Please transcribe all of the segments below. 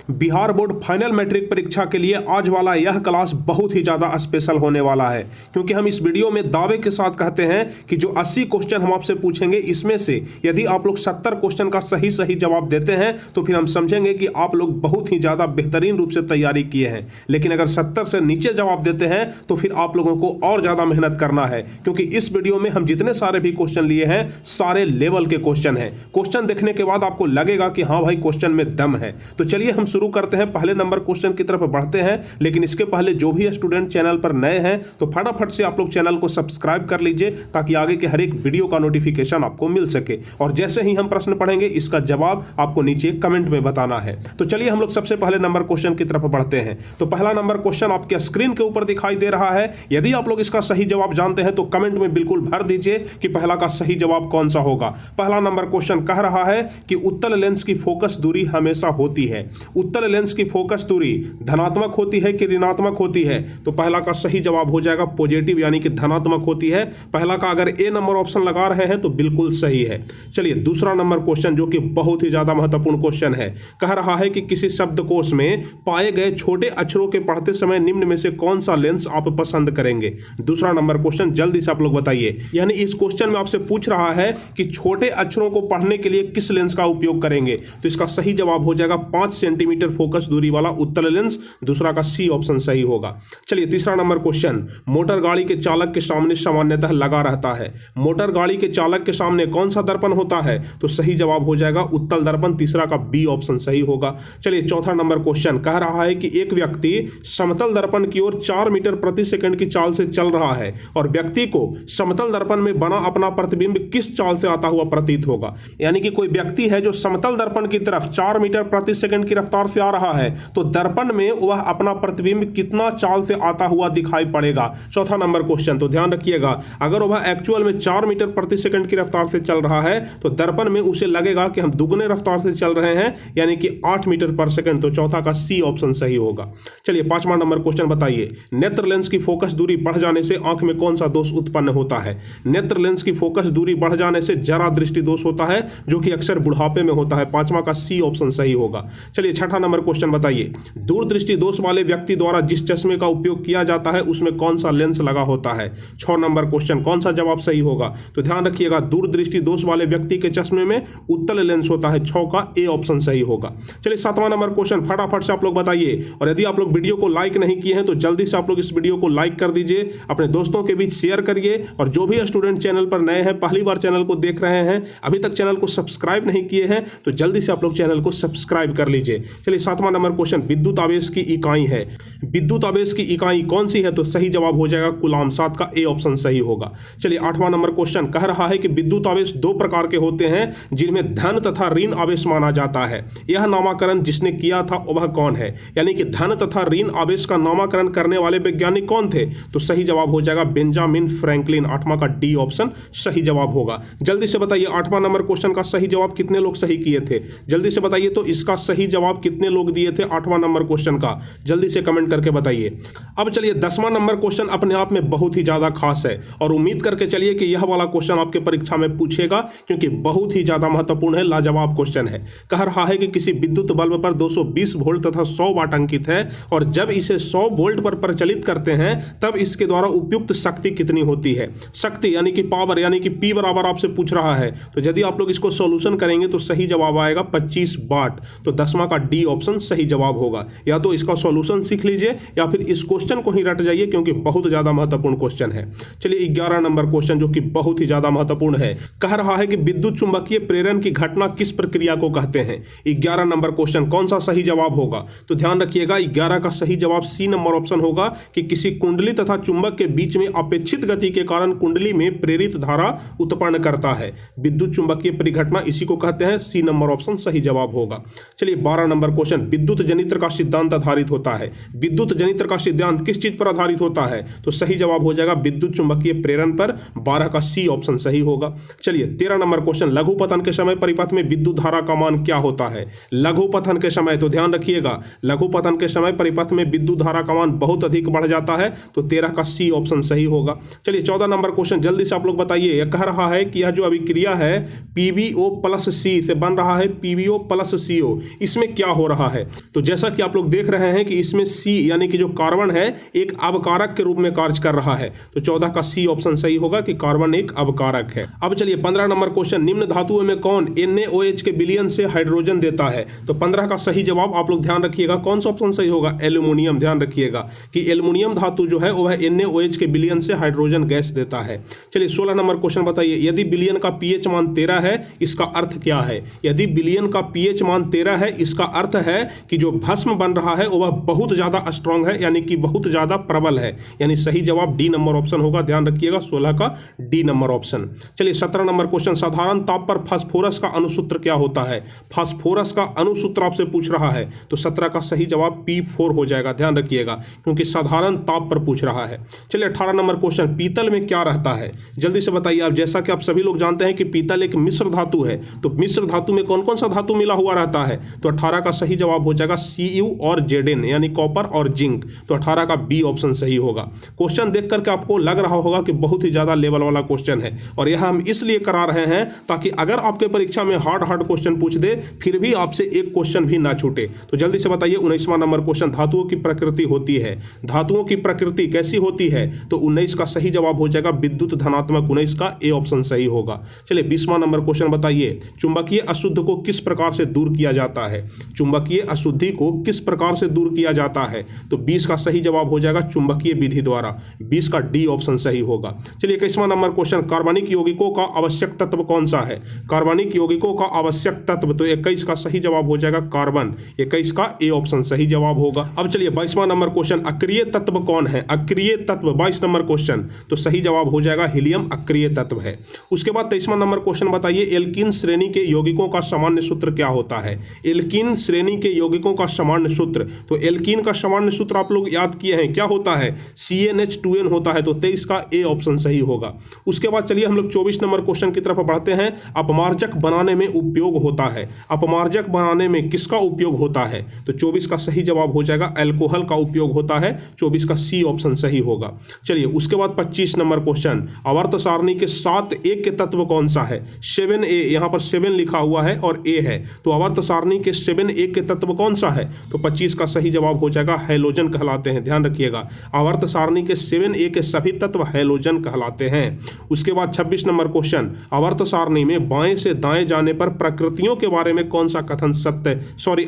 Bihar board final matric परीक्षा के लिए आज वाला यह क्लास बहुत ही ज़्यादा स्पेशल होने वाला है, क्योंकि हम इस वीडियो में दावे के साथ कहते हैं कि जो 80 क्वेश्चन हम आपसे पूछेंगे, इसमें से यदि आप लोग 70 क्वेश्चन का सही जवाब देते हैं तो फिर हम समझेंगे कि आप लोग बहुत ही ज़्यादा बेहतरीन रूप से तैयारी किए हैं। लेकिन अगर 70 से नीचे जवाब देते हैं तो फिर आप लोगों को और ज़्यादा मेहनत करना है, क्योंकि इस वीडियो में हम जितने सारे भी क्वेश्चन लिए हैं सारे लेवल के क्वेश्चन हैं। क्वेश्चन देखने के बाद आपको लगेगा कि हाँ भाई क्वेश्चन में दम है। तो चलिए हम शुरू करते हैं, पहले नंबर क्वेश्चन की तरफ बढ़ते हैं। लेकिन इसके पहले जो भी स्टूडेंट चैनल पर नए हैं तो फटाफट से आप लोग चैनल को सब्सक्राइब कर लीजिए, ताकि आगे के हर एक वीडियो का नोटिफिकेशन आपको मिल सके। और जैसे ही हम प्रश्न पढ़ेंगे इसका जवाब आपको नीचे कमेंट में बताना है। तो चलिए हम लोग सबसे पहले नंबर क्वेश्चन की तरफ बढ़ते हैं। तो पहला नंबर क्वेश्चन आपके स्क्रीन के ऊपर दिखाई दे रहा है। यदि आप लोग इसका सही जवाब जानते हैं तो कमेंट में बिल्कुल भर दीजिए कि पहला का सही जवाब कौन सा होगा। पहला नंबर क्वेश्चन कह रहा है कि उत्तल लेंस की फोकस दूरी हमेशा होती है। उत्तल लेंस की फोकस दूरी धनात्मक होती है कि ऋणात्मक होती है? तो पहला का सही जवाब हो जाएगा पॉजिटिव, यानी कि धनात्मक होती है। पहला का अगर ए नंबर ऑप्शन लगा रहे हैं तो बिल्कुल सही है। चलिए दूसरा नंबर क्वेश्चन, जो कि बहुत ही ज्यादा महत्वपूर्ण क्वेश्चन है, कह रहा है कि किसी शब्दकोश में पाए गए छोटे अक्षरों के पढ़ते समय निम्न में से कौन सा लेंस आप पसंद करेंगे? दूसरा नंबर क्वेश्चन जल्दी से आप लोग बताइए। यानी इस क्वेश्चन में आपसे पूछ रहा है कि छोटे अक्षरों को पढ़ने के लिए किस लेंस का उपयोग करेंगे? तो इसका सही जवाब हो जाएगा 5 सेंटीमीटर फोकस दूरी वाला उत्तल लेंस। दूसरा का सी ऑप्शन सही होगा। चलिए तीसरा नंबर क्वेश्चन, मोटर गाड़ी के चालक के सामने सामान्यतः लगा रहता है। मोटर गाड़ी के चालक के सामने कौन सा दर्पण होता है? तो सही जवाब हो जाएगा उत्तल दर्पण। तीसरा का बी ऑप्शन सही होगा। चलिए चौथा नंबर क्वेश्चन कह रहा है कि एक व्यक्ति समतल दर्पण की ओर 4 मीटर प्रति सेकंड की चाल से चल रहा है और व्यक्ति को समतल दर्पण में बना अपना प्रतिबिंब किस चाल से आता हुआ प्रतीत होगा? यानी कि कोई व्यक्ति है जो समतल दर्पण की तरफ 4 मीटर प्रति सेकंड की रफ्तार से आ रहा है, तो दर्पण में वह अपना प्रतिबिंब कितना चाल से आता हुआ दिखाई पड़ेगा? चौथा नंबर क्वेश्चन। तो ध्यान रखिएगा, अगर वह एक्चुअल में 4 मीटर प्रति सेकंड की रफ्तार से चल रहा है तो दर्पण में उसे लगेगा कि हम दुगने रफ्तार से चल रहे हैं, यानी कि 8 मीटर पर सेकंड। तो चौथा का सी ऑप्शन सही होगा। चलिए पांचवा नंबर क्वेश्चन बताइए। नेत्र लेंस की फोकस दूरी बढ़ जाने से आंख में कौन सा दोष उत्पन्न होता है? नेत्र लेंस की फोकस दूरी बढ़ जाने से जरा दृष्टि दोष होता है, जो कि अक्सर बुढ़ापे में होता है। पांचवा का सी ऑप्शन सही होगा। चलिए छठा नंबर क्वेश्चन बताइए। दूरदृष्टि दोष वाले व्यक्ति द्वारा जिस चश्मे का उपयोग किया जाता है उसमें कौन सा लेंस लगा होता है? 6 नंबर क्वेश्चन, कौन सा जवाब सही होगा? तो ध्यान रखिएगा, दूरदृष्टि दोष वाले व्यक्ति के चश्मे में उत्तल लेंस होता है। 6 का ए ऑप्शन सही होगा। चलिए 7वां नंबर क्वेश्चन फटाफट से आप लोग बताइए। और यदि आप लोग वीडियो को लाइक नहीं किए हैं तो जल्दी से आप लोग इस वीडियो को लाइक कर दीजिए, अपने दोस्तों के बीच शेयर करिए। और जो भी स्टूडेंट चैनल पर नए हैं, पहली बार चैनल को देख रहे हैं, अभी तक चैनल को सब्सक्राइब नहीं किए हैं, तो जल्दी से आप लोग चैनल को सब्सक्राइब कर लीजिए। चलिए 7वां नंबर क्वेश्चन, विद्युत आवेश की इकाई है। विद्युत आवेश की इकाई कौन सी है? तो सही जवाब हो जाएगा कूलाम। 7 का ए ऑप्शन सही होगा। चलिए 8वां नंबर क्वेश्चन कह रहा है कि विद्युत आवेश 2 प्रकार के होते हैं जिनमें धन तथा ऋण आवेश माना जाता है। यह नामकरण जिसने किया था वह कौन है? यानी कि धन तथा ऋण आवेश का नामकरण करने वाले वैज्ञानिक कौन थे? तो सही जवाब हो जाएगा बेंजामिन फ्रैंकलिन। 8वां का डी ऑप्शन सही जवाब होगा। जल्दी से बताइए 8वां नंबर क्वेश्चन का सही जवाब कितने लोग सही किए थे? जल्दी से बताइए तो इसका सही जवाब कितने लोग दिए थे 8वां नंबर क्वेश्चन का? जल्दी से कमेंट करके बताइए। अब चलिए 10वां नंबर क्वेश्चन अपने आप में बहुत ही ज्यादा खास है और उम्मीद करके चलिए कि यह वाला क्वेश्चन आपके परीक्षा में पूछेगा, क्योंकि बहुत ही ज्यादा महत्वपूर्ण है, लाजवाब क्वेश्चन है। कह रहा है कि किसी विद्युत बल्ब पर 220 वोल्ट तथा 100 वाट अंकित है और जब इसे 100 वोल्ट पर प्रचलित करते हैं तब इसके द्वारा उपयुक्त शक्ति कितनी होती है? शक्ति यानी कि पावर, यानी कि पी बराबर आपसे पूछ रहा है। तो यदि आप लोग इसको सॉल्यूशन करेंगे तो सही जवाब आएगा 25 वाट। तो 10वां का डी ऑप्शन सही जवाब होगा। या तो इसका सॉल्यूशन सीख लीजिए या फिर इस क्वेश्चन को ही रट जाइए, क्योंकि बहुत ज्यादा महत्वपूर्ण क्वेश्चन है। चलिए 11 नंबर क्वेश्चन, जो कि बहुत ही ज्यादा महत्वपूर्ण है, कह रहा है कि विद्युत चुंबकीय प्रेरण की घटना किस प्रक्रिया को कहते हैं? 11 नंबर क्वेश्चन, कौन सा सही जवाब होगा? तो ध्यान रखिएगा 11 का सही जवाब सी नंबर ऑप्शन होगा कि किसी कुंडली तथा चुंबक के बीच में अपेक्षित गति के कारण कुंडली में प्रेरित धारा उत्पन्न करता है। विद्युत चुंबकीय परिघटना इसी को कहते हैं। सी नंबर ऑप्शन सही जवाब होगा। चलिए 12 नंबर क्वेश्चन, विद्युत जनित्र का सिद्धांत आधारित होता है। विद्युत जनित्र का सिद्धांत किस चीज पर आधारित होता है? तो सही जवाब हो जाएगा विद्युत चुंबकीय प्रेरण पर। 12 का सी ऑप्शन सही होगा। चलिए 13 नंबर क्वेश्चन, लघु पतन के समय परिपथ में विद्युत धारा का मान क्या होता है? लघु पतन के समय, तो ध्यान रखिएगा, लघु पतन के समय परिपथ में विद्युत धारा का मान बहुत अधिक बढ़ जाता है। तो 13 का सी ऑप्शन सही होगा। चलिए 14 नंबर क्वेश्चन, जल्दी से आप लोग बताइए। यह कह रहा है कि यह जो अभिक्रिया है PbO + C से बन रहा है PbO + CO, इसमें क्या हो रहा है। तो जैसा कि आप लोग देख रहे हैं कि इसमें सी यानी कि जो कार्बन है एक अवकारक के रूप में कार्य कर रहा है। तो 14 का सी ऑप्शन सही होगा कि कार्बन एक अवकारक है। अब चलिए 15 नंबर क्वेश्चन, निम्न धातुओं में कौन NaOH के विलयन से हाइड्रोजन देता है? तो 15 का सही जवाब आप लोग ध्यान रखिएगा, कौन सा ऑप्शन सही होगा? एल्यूमिनियम। ध्यान रखिएगा कि एल्यूमिनियम धातु जो है वह NaOH के विलयन से हाइड्रोजन गैस देता है। चलिए 16 नंबर क्वेश्चन बताइए, यदि विलयन का pH मान 13 है इसका अर्थ क्या है? यदि विलयन का pH मान 13 है इसका अर्थ है कि जो भस्म बन रहा है वह बहुत ज्यादा स्ट्रांग है, यानी कि बहुत ज्यादा प्रबल है। यानी सही जवाब डी नंबर ऑप्शन होगा। ध्यान रखिएगा 16 का डी नंबर ऑप्शन। चलिए 17 नंबर क्वेश्चन, साधारण ताप पर फास्फोरस का अणुसूत्र क्या होता है? फास्फोरस का अणुसूत्र आपसे पूछ रहा है तो 17 का सही जवाब P4 हो जाएगा। ध्यान रखिएगा क्योंकि साधारण ताप पर पूछ रहा है। चलिए 18 नंबर क्वेश्चन, पीतल में क्या रहता है? जल्दी से बताइए आप। जैसा कि आप सभी लोग जानते हैं कि पीतल एक मिश्र धातु है, तो मिश्र धातु में कौन कौन सा धातु मिला हुआ रहता है? तो 18 का सही जवाब हो जाएगा Cu और Zn यानी कॉपर और जिंक। तो 18 का बी ऑप्शन सही होगा। क्वेश्चन देख करके आपको लग रहा होगा कि बहुत ही ज्यादा लेवल वाला क्वेश्चन है, और यह हम इसलिए करा रहे हैं ताकि अगर आपके परीक्षा में हार्ड क्वेश्चन पूछ दे फिर भी आपसे एक क्वेश्चन भी ना छूटे। तो जल्दी से बताइए 19वां नंबर क्वेश्चन, धातुओं की प्रकृति होती है। धातुओं की प्रकृति कैसी होती है? तो 19 का सही जवाब हो जाएगा विद्युत धनात्मक। 19 का ए ऑप्शन सही होगा। चलिए 20वां नंबर क्वेश्चन बताइए, चुंबकीय अशुद्ध को किस प्रकार से दूर किया जाता है? चुंबकीय अशुद्धि को किस प्रकार से दूर किया जाता है? तो 20 का सही जवाब हो जाएगा चुंबकीय विधि द्वारा। 20 का डी ऑप्शन सही होगा। चलिए 21वां नंबर क्वेश्चन, कार्बनिक यौगिकों का आवश्यक तत्व कौन सा है? कार्बनिक यौगिकों का आवश्यक तत्व, तो 21 का सही जवाब हो जाएगा कार्बन। 21 का ए ऑप्शन सही जवाब होगा। अब चलिए 22वां नंबर क्वेश्चन, अक्रिय तत्व कौन है? अक्रिय तत्व 22 नंबर क्वेश्चन, तो सही जवाब हो जाएगा हीलियम अक्रिय तत्व है। उसके बाद 23वां नंबर क्वेश्चन बताइए, एल्कीन श्रेणी के यौगिकों का सामान्य सूत्र क्या होता है? एल्कीन श्रेणी के यौगिकों का सामान्य सूत्र, तो एल्कीन का सामान्य सूत्र आप लोग याद किए हैं, क्या होता है? CnH2n होता है। तो 23 का ए ऑप्शन सही होगा। उसके बाद चलिए हम लोग 24 नंबर क्वेश्चन की तरफ बढ़ते हैं। अपमार्जक बनाने में उपयोग होता है। अपमार्जक बनाने में किसका उपयोग होता है? तो 24 का सही जवाब हो जाएगा अल्कोहल का उपयोग होता है। 24 का सी ऑप्शन सही होगा। चलिए उसके बाद 25 नंबर क्वेश्चन, आवर्त सारणी के 7 एक के तत्व कौन सा है? 7A, यहाँ पर 7 लिखा हुआ है और A है, तो आवर्त सारणी के 7 एक के तत्व कौन सा है? तो 25 का सही जवाब हो जाएगा हैलोजन कहलाते हैं। ध्यान रखिएगा आवर्त सारणी के 7A के सभी तत्व हैलोजन कहलाते हैं। उसके बाद 26 नंबर क्वेश्चन, आवर्त सारणी में बाएं से दाएं जाने पर प्रकृतियों के बारे में कौन सा कथन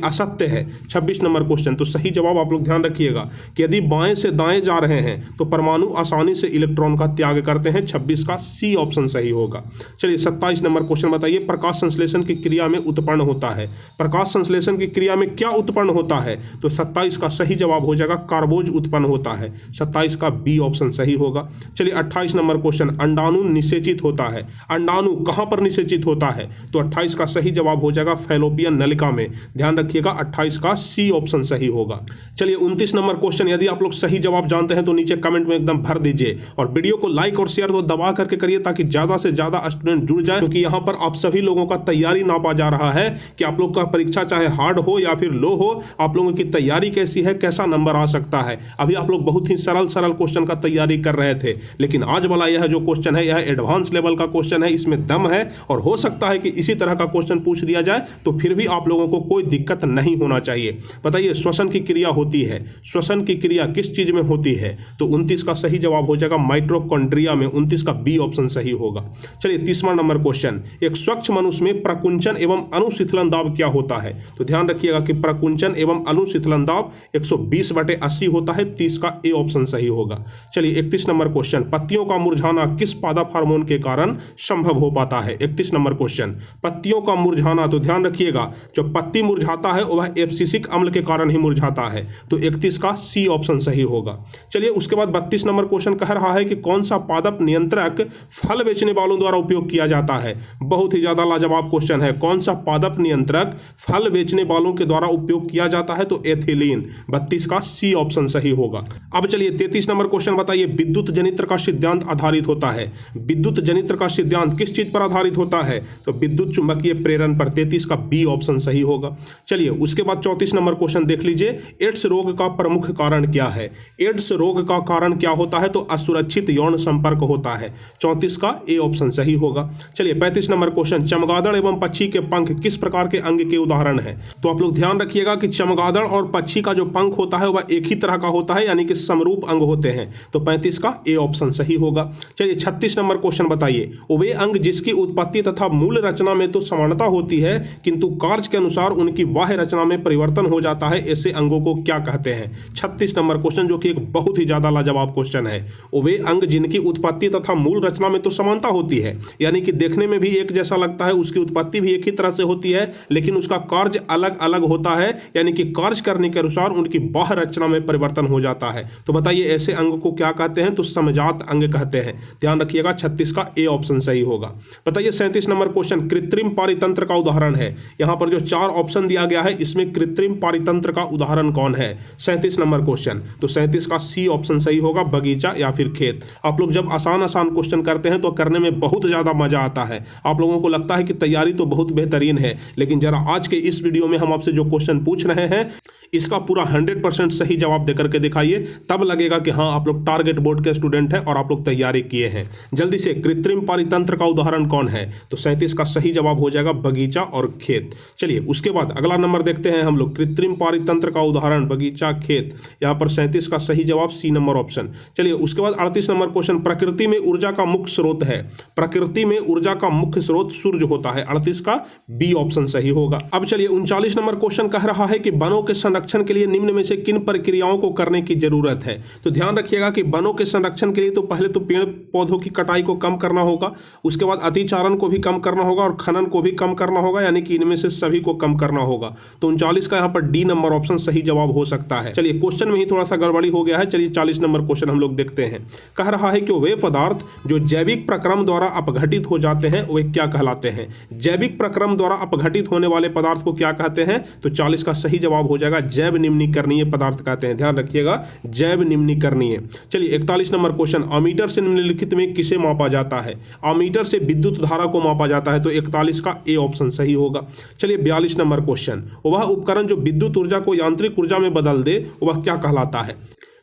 असत्य है? 26 नंबर क्वेश्चन, तो सही जवाब आप लोग ध्यान रखिएगा कि यदि बाएं से दाएं जा रहे हैं तो परमाणु आसानी से इलेक्ट्रॉन का त्याग करते हैं। 26 का सी ऑप्शन सही होगा। चलिए 27 नंबर क्वेश्चन बताइए, प्रकाश संश्लेषण की क्रिया में उत्पन्न होता है। प्रकाश संश्लेषण की क्रिया में क्या उत्पन्न होता है? तो 27 का सही जवाब हो जाएगा कार्बोज उत्पन्न होता है। 27 का बी ऑप्शन सही होगा। चलिए 28 नंबर क्वेश्चन, अंडाणु निषेचित होता है। अंडाणु कहां पर निषेचित होता है? तो 28 का सही जवाब हो जाएगा फैलोपियन नलिका में। ध्यान रखिएगा 28 का सी ऑप्शन सही होगा। चलिए 29 नंबर क्वेश्चन, यदि आप लोग सही जवाब जानते हैं तो नीचे कमेंट में एकदम भर दीजिए, और वीडियो को लाइक और शेयर तो दबा करके करिए ताकि ज्यादा से ज्यादा स्टूडेंट जुड़ जाए, क्योंकि यहाँ पर आप सभी लोगों का तैयारी नापा जा रहा है कि आप लोग का परीक्षा चाहे हार्ड हो या फिर लो हो, आप लोगों की तैयारी कैसी है, कैसा नंबर आ सकता है। अभी आप लोग बहुत ही सरल क्वेश्चन का तैयारी कर रहे थे, लेकिन आज वाला यह जो क्वेश्चन है यह एडवांस लेवल का क्वेश्चन है, इसमें दम है, और हो सकता है कि इसी तरह का क्वेश्चन पूछ दिया जाए तो फिर भी आप लोगों को कोई दिक्कत नहीं होना चाहिए। बताइए श्वसन की क्रिया होती है, श्वसन की क्रिया किस चीज में होती है? तो 29 का सही जवाब हो जाएगा माइटोकॉन्ड्रिया में। 29 का बी ऑप्शन सही होगा। चलिए 30वां नंबर क्वेश्चन, एक स्वच्छ मनुष्य में प्रकुंचन एवं अनुशीतलन दाब क्या होता है? तो ध्यान रखिएगा कि प्रकुंचन एवं अनुशीतलन दाब 120/80 होता है। 30 का ए ऑप्शन सही होगा। चलिए 31 नंबर क्वेश्चन, पत्तियों का मुरझाना किस पादप हार्मोन के कारण संभव हो पाता है? 31 नंबर क्वेश्चन, पत्तियों का मुरझाना, तो ध्यान रखिएगा जो पत्ती मुरझाता है वह एब्सिसिक अम्ल के कारण ही मुरझाता है। तो 31 का सी ऑप्शन सही होगा। चलिए उसके बाद 32 नंबर क्वेश्चन कह रहा है कि कौन सा पादप नियंत्रक फल बेचने वालों द्वारा उपयोग किया जाता है? बहुत ही ज्यादा लाजवाब क्वेश्चन है। कौन सा पादप नियंत्रक फल बेचने वालों के द्वारा उपयोग किया जाता है? तो एथिलीन। 32 का सी ऑप्शन सही होगा। अब चलिए 33 नंबर क्वेश्चन बताइए, विद्युत जनित्र का सिद्धांत आधारित होता है। विद्युत जनित्र का सिद्धांत किस चीज पर आधारित होता है? तो विद्युत चुंबकीय प्रेरण पर। 33 का बी ऑप्शन सही होगा। चलिए उसके बाद 34 नंबर क्वेश्चन देख लीजिए, एड्स रोग का प्रमुख कारण क्या है? एड्स रोग का कारण क्या होता है? तो असुरक्षित यौन संपर्क होता है। 34 का ए ऑप्शन सही होगा। चलिए 35 नंबर क्वेश्चन, चमगादड़ एवं पक्षी के पंख किस प्रकार के अंग के उदाहरण है? तो आप लोग ध्यान रखिएगा कि चमगादड़ और पक्षी का जो पंख होता है वह एक ही तरह का होता है, यानी कि समरूप अंग होते हैं। तो 35 का ए ऑप्शन सही होगा। चलिए 36 नंबर क्वेश्चन बताइए। वे अंग जिसकी उत्पत्ति तथा मूल रचना में तो समानता होती है किंतु कार्य के अनुसार उनकी बाह्य रचना में परिवर्तन हो जाता है, ऐसे अंगों को क्या कहते हैं? 36 नंबर क्वेश्चन, जो कि एक बहुत ही ज्यादा लाजवाब क्वेश्चन है। वे अंग जिनकी उत्पत्ति तथा मूल रचना में तो समानता होती है, यानी कि देखने में भी एक जैसा लगता है, उसकी उत्पत्ति भी एक ही तरह से होती है, लेकिन उसका कार्य अलग अलग होता है, यानी कि कार्य करने के अनुसार उनकी बाह्य रचना में परिवर्तन हो जाता है। तो बताइए ऐसे अंग को क्या कहते हैं? तो समजात अंग कहते हैं। ध्यान रखिएगा 36 का ए ऑप्शन सही होगा। बताइए 37 नंबर क्वेश्चन, कृत्रिम पारितंत्र का उदाहरण है। यहां पर जो 4 ऑप्शन दिया गया है, इसमें कृत्रिम पारितंत्र का उदाहरण कौन है? 37 नंबर क्वेश्चन, तो 37 का सी ऑप्शन सही होगा, बगीचा या फिर खेत। आप लोग जब आसान क्वेश्चन करते हैं तो करने में बहुत ज्यादा मजा आता है। आप लोगों को लगता है कि तैयारी तो बहुत बेहतरीन है, लेकिन जरा आज के इस वीडियो में हम आपसे जो क्वेश्चन पूछ रहे हैं इसका पूरा 100% सही जवाब देकर के दिखाइए, तब लगेगा कि हाँ आप लोग टारगेट बोर्ड के स्टूडेंट हैं और आप लोग तैयारी किए हैं। जल्दी से कृत्रिम पारितंत्र का उदाहरण कौन है? तो 37 का सही जवाब हो जाएगा बगीचा और खेत। चलिए उसके बाद अगला नंबर देखते हैं हम लोग। कृत्रिम पारितंत्र का उदाहरण बगीचा खेत, यहाँ पर 37 का सही जवाब सी नंबर ऑप्शन। चलिए उसके बाद 38 नंबर क्वेश्चन, प्रकृति में ऊर्जा का मुख्य स्रोत है। प्रकृति में ऊर्जा का मुख्य स्रोत सूर्य होता है। 38 का बी ऑप्शन सही होगा। अब चलिए 39 नंबर क्वेश्चन कह रहा है कि वनों के संरक्षण के लिए निम्न में से किन प्रक्रियाओं को करने की जरूरत है? तो ध्यान रखिएगा कि वनों के संरक्षण के लिए तो पहले तो पेड़ पौधों की कटाई को कम करना होगा, उसके बाद अतिचारण को भी कम करना होगा और खनन को भी कम करना होगा, यानी कि इनमें से सभी को कम करना होगा। तो 39 का यहाँ पर डी नंबर ऑप्शन सही जवाब हो सकता है। चलिए क्वेश्चन में ही थोड़ा सा गड़बड़ी हो गया है। चलिए 40 नंबर क्वेश्चन हम लोग देखते हैं। कह रहा है कि वे पदार्थ जो जैविक प्रक्रम द्वारा अपघटित हो जाते हैं वे क्या कहलाते हैं? जैविक प्रक्रम द्वारा अपघटित होने वाले पदार्थ को क्या कहते हैं? तो 40 का सही जवाब हो जाएगा जैव निम्नीकरणीय पदार्थ कहते हैं। ध्यान रखिएगा जैव निम्नीकरणीय। चलिए 41 नंबर क्वेश्चन, अमीटर से निम्नलिखित में किसे मापा जाता है? अमीटर से विद्युत धारा को मापा जाता है। तो 41 का ए ऑप्शन सही होगा। चलिए 42 नंबर क्वेश्चन, वह उपकरण जो विद्युत ऊर्जा को यांत्रिक ऊर्जा में बदल दे वह क्या कहलाता है?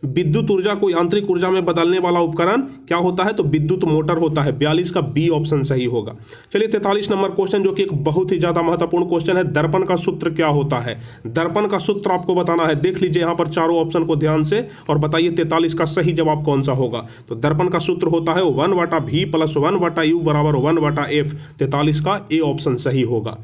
विद्युत ऊर्जा को यांत्रिक ऊर्जा में बदलने वाला उपकरण क्या होता है? तो विद्युत मोटर होता है। 42 का बी ऑप्शन सही होगा। चलिए 43 नंबर क्वेश्चन, जो कि एक बहुत ही ज्यादा महत्वपूर्ण क्वेश्चन है, दर्पण का सूत्र क्या होता है? दर्पण का सूत्र आपको बताना है। देख लीजिए यहाँ पर चारों ऑप्शन को ध्यान से और बताइए 43 का सही जवाब कौन सा होगा। तो दर्पण का सूत्र होता है 1/v + 1/u = 1/f। 43 का ए ऑप्शन सही होगा।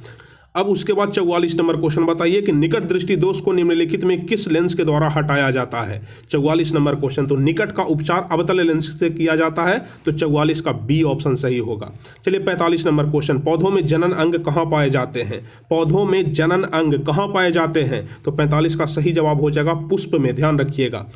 अब उसके बाद 44 नंबर क्वेश्चन बताइए कि निकट दृष्टि दोष को निम्नलिखित में किस लेंस के द्वारा हटाया जाता है? 44 नंबर क्वेश्चन, तो निकट का उपचार अवतल लेंस से किया जाता है। तो 44 का बी ऑप्शन सही होगा। चलिए 45 नंबर क्वेश्चन, पौधों में जनन अंग कहाँ पाए जाते हैं? पौधों में जनन अंग कहाँ पाए जाते हैं? तो 45 का सही जवाब हो जाएगा पुष्प में। ध्यान रखिएगा।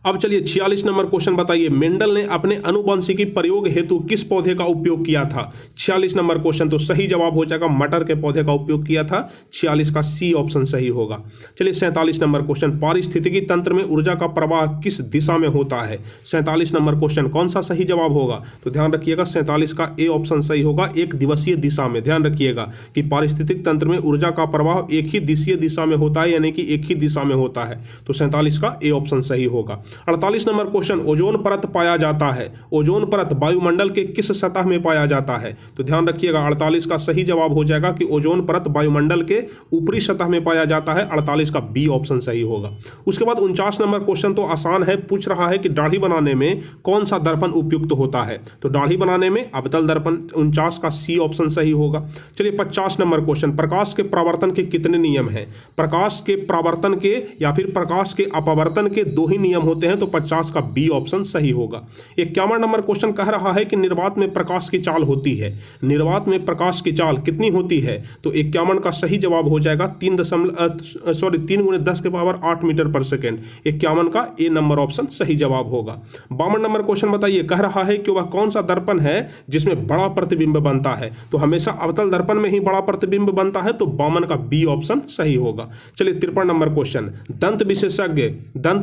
अब चलिए 46 नंबर क्वेश्चन बताइए, मेंडल ने अपने अनुवांशिकी प्रयोग हेतु किस पौधे का उपयोग किया था? 46 नंबर क्वेश्चन, तो सही जवाब हो जाएगा मटर के पौधे का उपयोग किया था। 46 का सी ऑप्शन सही होगा। चलिए 47 नंबर क्वेश्चन, पारिस्थितिकी तंत्र में ऊर्जा का प्रवाह किस दिशा में होता है? 47 नंबर क्वेश्चन, कौन सा सही जवाब होगा? तो ध्यान रखिएगा 47 का ए ऑप्शन सही होगा, एक दिवसीय दिशा में। ध्यान रखिएगा कि पारिस्थितिक तंत्र में ऊर्जा का प्रवाह एक ही दिशीय दिशा में होता है, यानी कि एक ही दिशा में होता है। तो 47 का ए ऑप्शन सही होगा। 48 नंबर क्वेश्चन, ओजोन परत पाया जाता है। ओजोन परत वायुमंडल के किस सतह में पाया जाता है? तो ध्यान रखिएगा 48 का सही जवाब हो जाएगा कि ओजोन परत वायुमंडल के ऊपरी सतह में पाया जाता है। 48 का बी ऑप्शन सही होगा। उसके बाद 49 नंबर क्वेश्चन तो आसान है, पूछ रहा है कि दाढ़ी बनाने में कौन सा दर्पण उपयुक्त होता है? तो दाढ़ी बनाने में अवतल दर्पण। 49 का सी ऑप्शन सही होगा। चलिए 50 नंबर क्वेश्चन, प्रकाश के परावर्तन के कितने नियम हैं? प्रकाश के परावर्तन के या फिर प्रकाश के अपवर्तन के 2 ही नियम होते हैं। तो 50 का बी ऑप्शन सही होगा। 51 नंबर क्वेश्चन कह रहा है कि निर्वात में प्रकाश की चाल होती है। निर्वात में प्रकाश की चाल कितनी होती है? तो 51 का सही जवाब हो जाएगा 3 × 10⁸ मीटर पर सेकेंड। 51 का ए नंबर ऑप्शन सही जवाब होगा। 52 नंबर क्वेश्चन बताइए, कह रहा है कि वह कौन सा दर्पण है जिसमें बड़ा प्रतिबिंब बनता है? तो हमेशा अवतल दर्पण में ही बड़ा प्रतिबिंब बनता है। तो 52 का बी ऑप्शन सही होगा। चलिए 53 नंबर क्वेश्चन, दंत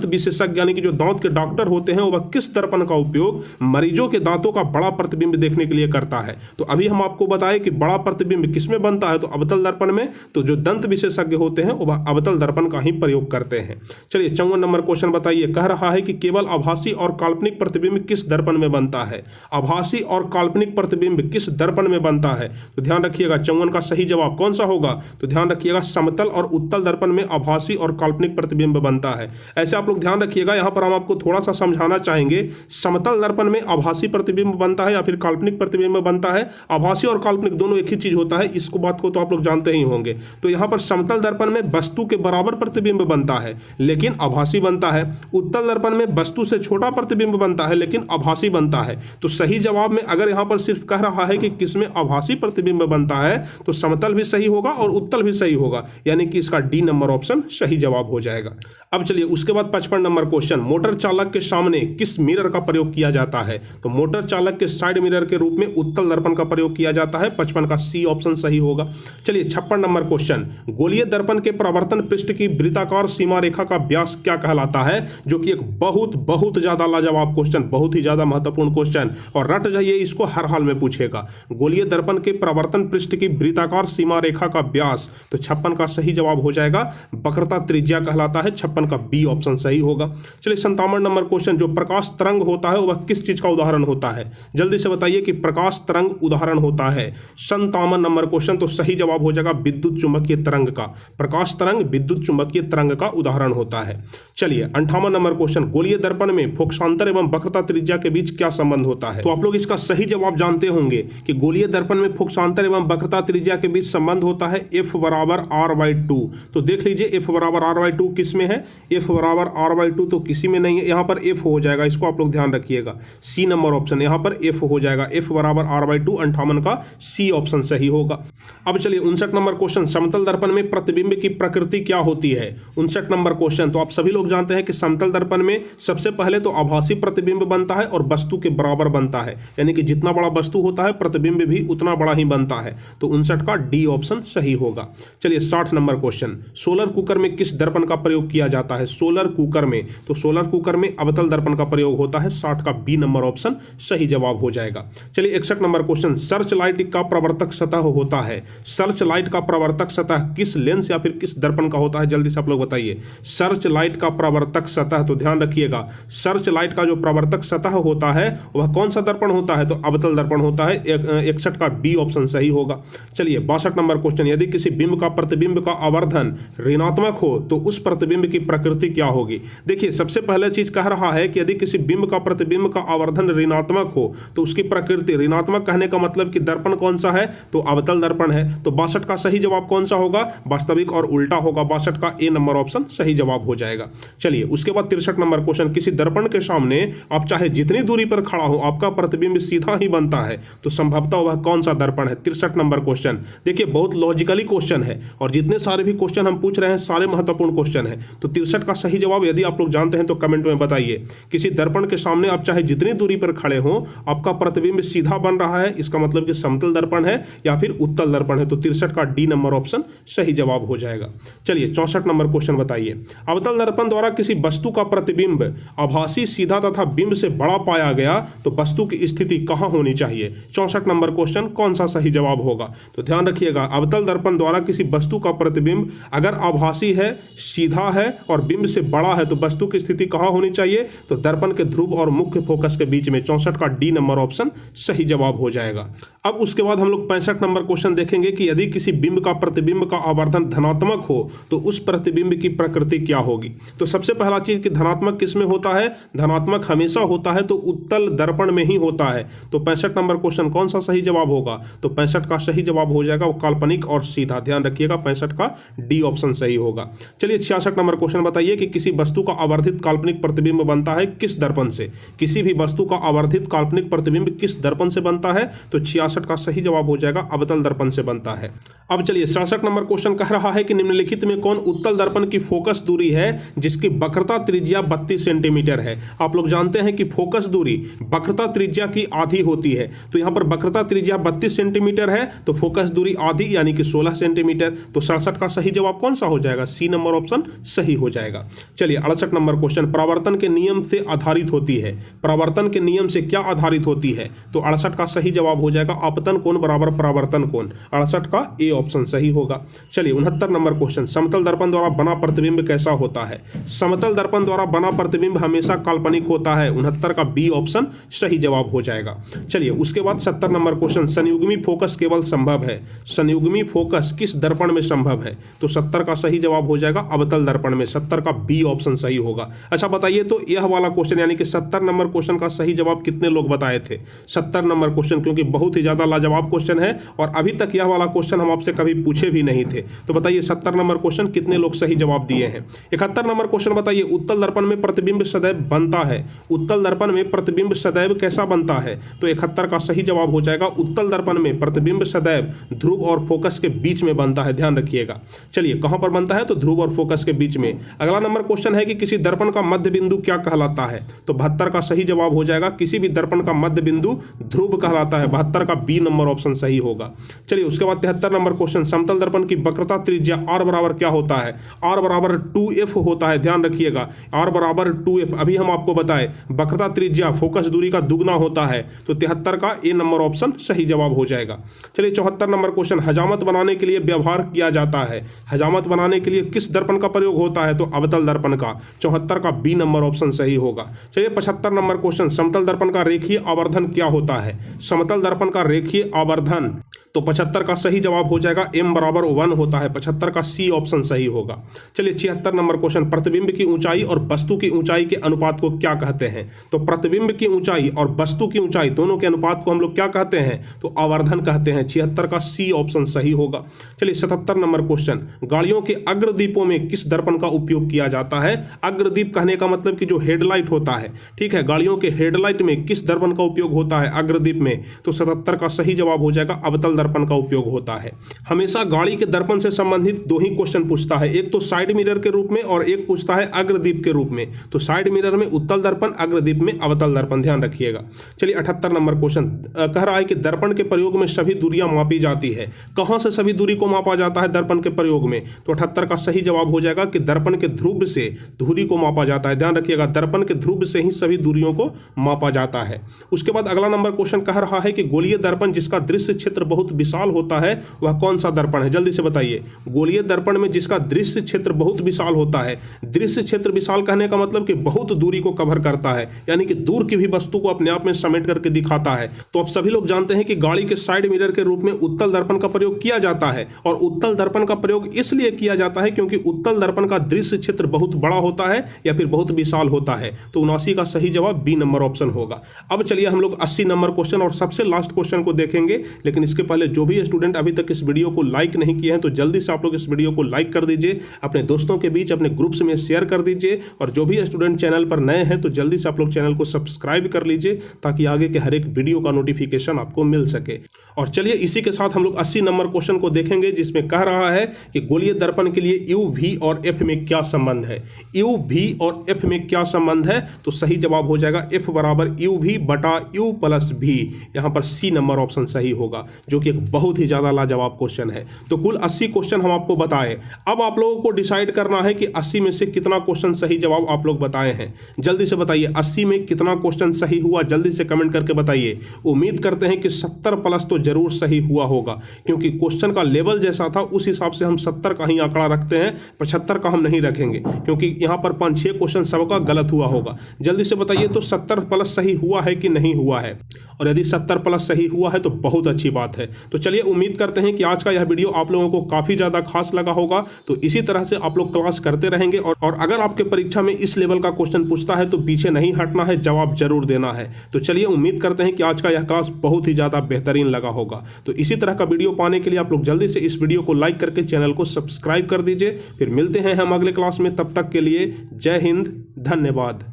विशेषज्ञ यानी कि जो दांत के डॉक्टर होते हैं वह किस दर्पण का उपयोग मरीजों के दांतों का बड़ा प्रतिबिंब देखने के लिए करता है? तो अभी हम आपको बताए कि बड़ा प्रतिबिंब किसमें बनता है, तो अवतल दर्पण में। तो जो दंत विशेषज्ञ होते हैं वह अवतल दर्पण का ही प्रयोग करते हैं। चलिए 54 नंबर क्वेश्चन बताइए। कह रहा है कि केवल आभासी और काल्पनिक प्रतिबिंब किस दर्पण में बनता है। आभासी और काल्पनिक प्रतिबिंब किस दर्पण में बनता है, तो ध्यान रखिएगा 54 का सही जवाब कौन सा होगा, तो ध्यान रखिएगा समतल और उत्तल दर्पण में आभासी और काल्पनिक प्रतिबिंब बनता है। ऐसे आप लोग ध्यान रखिएगा, यहां पर हम आपको थोड़ा सा समझाना चाहेंगे, समतल दर्पण में आभासी प्रतिबिंब बनता है या फिर काल्पनिक प्रतिबिंब बनता है। आभासी और काल्पनिक दोनों एक ही चीज होता है, इसको बात को तो आप लोग जानते ही होंगे। तो यहां पर समतल दर्पण में वस्तु के बराबर प्रतिबिंब बनता है लेकिन आभासी बनता है। उत्तल दर्पण में वस्तु से छोटा प्रतिबिंब बनता है लेकिन आभासी बनता है। तो सही जवाब में अगर यहां पर सिर्फ कह रहा है कि किसमें आभासी प्रतिबिंब बनता है तो समतल भी सही होगा और उत्तल भी सही होगा, यानी कि इसका डी नंबर ऑप्शन सही जवाब हो जाएगा। अब चलिए उसके बाद 55 नंबर क्वेश्चन, मोटर चालक के सामने किस मिरर का प्रयोग किया जाता है, तो मोटर चालक के साइड मिरर के रूप में उत्तल दर्पण का प्रयोग किया जाता है। 55 का सी ऑप्शन सही होगा। चलिए 56 नंबर क्वेश्चन, गोलीय दर्पण के परावर्तन पृष्ठ की वृत्ताकार सीमा रेखा का व्यास क्या कहलाता है, जो कि एक बहुत ज्यादा लाजवाब क्वेश्चन, बहुत ही ज्यादा महत्वपूर्ण क्वेश्चन, और रट जाइए इसको, हर हाल में पूछेगा। गोलीय दर्पण के परावर्तन पृष्ठ की वृत्ताकार सीमा रेखा का व्यास, तो 56 का सही जवाब हो जाएगा वक्रता त्रिज्या कहलाता है। 56 का बी ऑप्शन सही होगा। चलिए 57 नंबर क्वेश्चन, जो प्रकाश तरंग होता है वह किस चीज का उदाहरण होता है, जल्दी से बताइए कि प्रकाश तरंग उदाहरण होता है। 57 नंबर क्वेश्चन, तो सही जवाब हो जाएगा विद्युत चुंबकीय तरंग का। प्रकाश तरंग विद्युत चुंबकीय तरंग का उदाहरण होता है। चलिए 58 नंबर क्वेश्चन, गोलीय दर्पण में फोकसांतर एवं वक्रता त्रिज्या के बीच क्या संबंध होता है, तो आप लोग इसका सही जवाब जानते होंगे कि गोलीय दर्पण में फोकसांतर एवं वक्रता त्रिज्या के बीच संबंध होता है F बराबर R/2। तो देख लीजिए F बराबर R/2 किस में है, F बराबर R/2 तो किसी में नहीं है, यहाँ पर F हो जाएगा, इसको आप लोग ध्यान रखिएगा। सी नंबर ऑप्शन यहाँ पर F हो जाएगा, F बराबर R/2। 58 का सी ऑप्शन सही होगा। अब चलिए 59 नंबर क्वेश्चन, समतल दर्पण में प्रतिबिंब की प्रकृति क्या होती है। 59 नंबर क्वेश्चन, तो आप सभी लोग जानते हैं कि समतल दर्पण में सबसे पहले तो आभासी प्रतिबिंब बनता है और वस्तु के बराबर बनता है, यानी कि जितना बड़ा वस्तु होता है प्रतिबिंब भी उतना बड़ा ही बनता है। तो 59 का डी ऑप्शन सही होगा। चलिए 60 नंबर क्वेश्चन, सोलर कुकर में किस दर्पण का प्रयोग किया जाता है। सोलर कुकर में, तो सोलर कुकर में अवतल दर्पण का प्रयोग होता है। 60 का बी नंबर ऑप्शन सही जवाब हो जाएगा। चलिए 61 नंबर क्वेश्चन, सर्च लाइट का प्रवर्तक सतह होता है। सर्च लाइट का प्रवर्तक सतह किस लेंस या फिर किस दर्पण का होता है, जल्दी से आप लोग बताइए। सर्च लाइट का प्रवर्तक सतह, तो ध्यान रखिएगा सर्च लाइट का जो प्रवर्तक सतह होता है वह कौन सा दर्पण होता है, तो अवतल दर्पण होता है। 61 का बी ऑप्शन सही होगा। चलिए 62 नंबर क्वेश्चन, यदि किसी बिंब का प्रतिबिंब का आवर्धन ऋणात्मक हो तो उस प्रतिबिंब की प्रकृति क्या होगी। देखिए सबसे पहले चीज कह रहा है कि यदि किसी बिंब का प्रतिबिंब का आवर्धन ऋणात्मक हो तो उसकी प्रकृति, ऋणात्मक कहने का मतलब कि दर्पण कौन सा है, तो अवतल दर्पण है। तो 62 का सही जवाब कौन सा होगा, वास्तविक और उल्टा होगा। 62 का ए नंबर ऑप्शन सही जवाब हो जाएगा। चलिए उसके बाद 63 नंबर क्वेश्चन, किसी दर्पण के सामने आप चाहे जितनी दूरी पर खड़ा हो आपका प्रतिबिंब सीधा ही बनता है, तो संभवतः वह कौन सा दर्पण है। 63 नंबर क्वेश्चन, देखिए बहुत लॉजिकली क्वेश्चन है और जितने सारे भी क्वेश्चन हम पूछ रहे हैं सारे महत्वपूर्ण क्वेश्चन है। तो 63 का सही जवाब यदि आप लोग जानते हैं तो कमेंट में बताइए। किसी दर्पण के सामने आप चाहे जितनी दूरी पर खड़े हो आपका प्रतिबिंब सीधा बन रहा है, इसका मतलब कि समतल दर्पण है या फिर उत्तल दर्पण है। तो 63 का डी नंबर ऑप्शन सही जवाब हो जाएगा। चलिए 64 नंबर क्वेश्चन बताइए, अवतल दर्पण द्वारा किसी वस्तु का प्रतिबिंब आभासी, सीधा तथा बिंब से बड़ा पाया गया तो वस्तु की स्थिति कहां होनी चाहिए। 64 नंबर क्वेश्चन कौन सा सही जवाब होगा, तो ध्यान रखिएगा अवतल दर्पण द्वारा किसी वस्तु का प्रतिबिंब अगर आभासी है, सीधा है और बिंब से बड़ा है तो वस्तु की स्थिति कहां होनी चाहिए, तो दर्पण के ध्रुव और मुख्य फोकस के बीच में। 64 का डी नंबर ऑप्शन सही जवाब हो जाएगा। अब उसके बाद हम लोग 65 नंबर क्वेश्चन देखेंगे कि यदि किसी बिंब का प्रतिबिंब का आवर्धन धनात्मक हो तो उस प्रतिबिंब की प्रकृति क्या होगी। तो सबसे पहला चीज कि धनात्मक किसमें होता है, धनात्मक हमेशा होता है तो उत्तल दर्पण में ही होता है। तो 65 नंबर क्वेश्चन कौन सा सही जवाब होगा, तो 65 का सही जवाब हो जाएगा वो काल्पनिक और सीधा। ध्यान रखिएगा 65 का डी ऑप्शन सही होगा। चलिए 66 नंबर क्वेश्चन बताइए कि किसी वस्तु का आवर्धित काल्पनिक प्रतिबिंब बनता है किस दर्पण से। किसी भी वस्तु का आवर्धित काल्पनिक प्रतिबिंब किस दर्पण से बनता है, तो 66 का सही जवाब हो जाएगा अवतल दर्पण से बनता है। अब चलिए 67 नंबर क्वेश्चन कह रहा है कि निम्नलिखित में कौन उत्तल दर्पण की फोकस दूरी है जिसकी वक्रता त्रिज्या 32 सेंटीमीटर है। आप लोग जानते हैं कि फोकस दूरी वक्रता त्रिज्या की आधी होती है, तो यहां पर वक्रता त्रिज्या 32 सेंटीमीटर है तो फोकस दूरी आधी यानी कि 16 सेंटीमीटर। तो 67 का सही जवाब कौन सा हो जाएगा, सी नंबर ऑप्शन सही हो जाएगा। चलिए 68 नंबर क्वेश्चन, परावर्तन के नियम से आधारित होती है। परावर्तन के नियम से क्या आधारित होती है, तो 68 का सही जवाब जवाब हो जाएगा आपतन कोण बराबर परावर्तन कोण। 68 का ए ऑप्शन सही होगा। चलिए 69 नंबर क्वेश्चन, समतल दर्पण द्वारा बना प्रतिबिंब कैसा होता है? समतल दर्पण द्वारा बना प्रतिबिंब हमेशा काल्पनिक होता है। 69 का बी ऑप्शन सही जवाब हो जाएगा। चलिए उसके बाद 70 नंबर क्वेश्चन, संयुग्मी फोकस केवल संभव है, संयुग्मी फोकस किस दर्पण में संभव है? तो 70 का सही जवाब हो जाएगा अवतल दर्पण में। 70 का बी ऑप्शन सही होगा। अच्छा बताइए तो यह वाला क्वेश्चन यानी कि 70 नंबर क्वेश्चन का सही जवाब कितने लोग बताए थे? 70 नंबर क्वेश्चन क्योंकि बहुत ही ज्यादा लाजवाब क्वेश्चन है और अभी तक यह वाला क्वेश्चन हम आपसे कभी पूछे भी नहीं थे। तो बताइए 70 नंबर क्वेश्चन कितने लोग सही जवाब दिए हैं? 71 नंबर क्वेश्चन बताइए, उत्तल दर्पण में प्रतिबिंब सदैव बनता है, उत्तल दर्पण में प्रतिबिंब सदैव कैसा बनता है? तो 71 का सही जवाब हो जाएगा उत्तल दर्पण में प्रतिबिंब सदैव ध्रुव और फोकस के बीच में बनता है। ध्यान रखिएगा। चलिए कहां पर बनता है? तो ध्रुव और फोकस के बीच में। अगला नंबर क्वेश्चन है कि किसी दर्पण का मध्य बिंदु क्या कहलाता है? तो 72 का सही जवाब हो जाएगा किसी भी दर्पण का मध्य बिंदु ध्रुव कहलाता है। 72 का बी नंबर ऑप्शन सही होगा। चलिए उसके बाद 73 नंबर क्वेश्चन, समतल दर्पण की वक्रता त्रिज्या R बराबर क्या होता है? R बराबर 2f होता है। ध्यान रखिएगा R बराबर 2f। अभी हम आपको बताए वक्रता त्रिज्या फोकस दूरी का दुगना होता है। तो 73 का ए नंबर ऑप्शन सही जवाब हो जाएगा। चलिए 74 नंबर क्वेश्चन, हजामत बनाने के लिए व्यवहार किया जाता है, हजामत बनाने के लिए किस दर्पण का प्रयोग होता है? तो अवतल दर्पण का। 74 का बी नंबर ऑप्शन सही होगा। चलिए 75 नंबर क्वेश्चन, समतल दर्पण का रेखीय आवर्धन क्या होता है? समतल दर्पण का रेखीय आवर्धन, तो 75 का सही जवाब हो जाएगा m बराबर 1 होता है। 75 का सी ऑप्शन सही होगा। चलिए 76 नंबर क्वेश्चन, प्रतिबिंब की ऊंचाई और वस्तु की ऊंचाई के अनुपात को क्या कहते हैं? तो प्रतिबिंब की ऊंचाई और वस्तु की ऊंचाई दोनों के अनुपात को हम लोग क्या कहते हैं? तो आवर्धन कहते हैं। 76 का सी ऑप्शन सही होगा। चलिए 77 नंबर क्वेश्चन, गाड़ियों के अग्रदीपों में किस दर्पण का उपयोग किया जाता है? अग्रदीप कहने का मतलब कि जो हेडलाइट होता है, ठीक है, गाड़ियों के हेडलाइट में किस दर्पण का उपयोग होता है? अग्रदीप में। तो 77 का सही जवाब हो जाएगा अवतल दर्पण का उपयोग होता है। हमेशा गाड़ी के दर्पण से संबंधित दो ही क्वेश्चन पूछता है, एक तो साइड मिरर के रूप में और एक पूछता है अग्रदीप के रूप में। तो साइड मिरर में उत्तल दर्पण, अग्रदीप में अवतल दर्पण। ध्यान रखिएगा। चलिए 78 नंबर क्वेश्चन कह रहा है कि दर्पण के प्रयोग में सभी दूरियां मापी जाती है। कहां से सभी दूरी को मापा जाता है दर्पण के प्रयोग में? तो 78 का सही जवाब हो जाएगा कि दर्पण के ध्रुव से दूरी को मापा जाता है। ध्यान रखिएगा, दर्पण के ध्रुव से ही सभी दूरियों को मापा जाता है। उसके बाद अगला नंबर क्वेश्चन कह रहा है कि गोलीय दर्पण जिसका दृश्य क्षेत्र बहुत विशाल होता है वह कौन सा दर्पण है? जल्दी से बताइए। गोलीय दर्पण में जिसका दृश्य क्षेत्र बहुत विशाल होता है, दृश्य क्षेत्र विशाल कहने का मतलब कि बहुत दूरी को कवर करता है, यानी कि दूर की भी वस्तु को अपने आप में समेट करके दिखाता है। तो आप सभी लोग जानते हैं कि गाड़ी के साइड मिरर के रूप में उत्तल दर्पण का प्रयोग किया जाता है और उत्तल दर्पण का प्रयोग इसलिए किया जाता है क्योंकि उत्तल दर्पण का दृश्य क्षेत्र बहुत बड़ा होता है या फिर बहुत विशाल होता है। तो 79 का सही जवाब बी नंबर ऑप्शन होगा। अब चलिए हम लोग 80 नंबर क्वेश्चन और सबसे लास्ट क्वेश्चन को देखेंगे, लेकिन इसके पहले जो भी स्टूडेंट अभी तक इस वीडियो को लाइक नहीं किए हैं तो जल्दी से आप लोग इस वीडियो को लाइक कर दीजिए, अपने दोस्तों के बीच अपने ग्रुप्स में शेयर कर दीजिए और जो भी स्टूडेंट चैनल पर नए हैं तो जल्दी से आप लोग चैनल को सब्सक्राइब कर लीजिए ताकि आगे के हर एक वीडियो का नोटिफिकेशन आपको मिल सके। और चलिए इसी के साथ हम लोग 80 नंबर क्वेश्चन को देखेंगे जिसमें कह रहा है कि गोलीय दर्पण के लिए यू, वी और एफ में क्या संबंध है? यू, वी और एफ में क्या संबंध है? तो सही जवाब हो जाएगा एफ बराबर यू वी बटा यू प्लस भी। यहाँ पर सी नंबर ऑप्शन सही होगा, जो कि एक बहुत ही ज्यादा लाजवाब क्वेश्चन है। तो कुल 80 क्वेश्चन हम आपको बताए। अब आप लोगों को डिसाइड करना है कि 80 में से कितना क्वेश्चन सही जवाब आप लोग बताए हैं। जल्दी से बताइए 80 में कितना क्वेश्चन सही हुआ, जल्दी से कमेंट करके बताइए। उम्मीद करते हैं कि 70 प्लस तो जरूर सही हुआ होगा, क्योंकि क्वेश्चन का लेवल जैसा था उस हिसाब से हम 70 का ही आंकड़ा रखते हैं, 75 का हम नहीं रखेंगे, क्योंकि यहाँ पर 5-6 क्वेश्चन सबका गलत हुआ होगा। जल्दी से बताइए तो 70 प्लस सही हुआ है कि नहीं हुआ है? और यदि 70 प्लस सही हुआ है तो बहुत अच्छी बात है। तो चलिए उम्मीद करते हैं कि आज का यह वीडियो आप लोगों को काफी ज्यादा खास लगा होगा। तो इसी तरह से आप लोग क्लास करते रहेंगे और अगर आपके परीक्षा में इस लेवल का क्वेश्चन पूछता है तो पीछे नहीं हटना है, जवाब जरूर देना है। तो चलिए उम्मीद करते हैं कि आज का यह क्लास बहुत ही ज्यादा बेहतरीन लगा होगा। तो इसी तरह का वीडियो पाने के लिए आप लोग जल्दी से इस वीडियो को लाइक करके चैनल को सब्सक्राइब कर दीजिए। फिर मिलते हैं हम अगले क्लास में, तब तक के लिए जय हिंद, धन्यवाद।